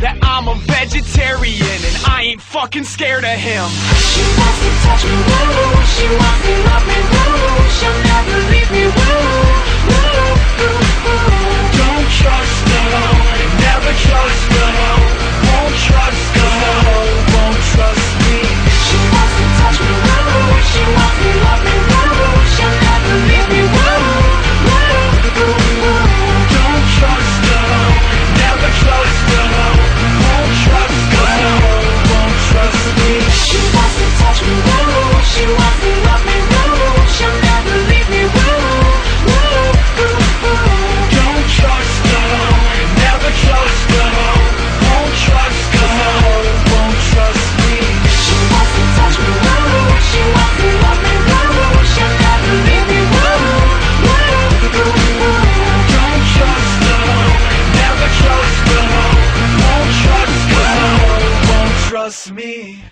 that I'm a vegetarian and I ain't fucking scared of him. She wants to touch me, woo. She wants to love me, woo. She'll never leave me, woo. Don't trust the hoe, never trust the hoe. Won't trust the hoe, won't trust me. She wants to touch me, woo. She wants to love me, woo. She'll never leave me, woo. Don't trust the hoe, never trust the hoe. Won't trust the hoe, won't trust me. She wants to touch me, woo. She wants to love me, woo. She'll never leave me, woo. Don't trust the hoe, never trust the hoe. Won't trust the hoe, won't trust me. She wants to touch me, woo. She wants to love me, woo. She'll never leave me, woo. Don't trust the hoe, never trust the hoe. Won't trust the hoe, won't trust me.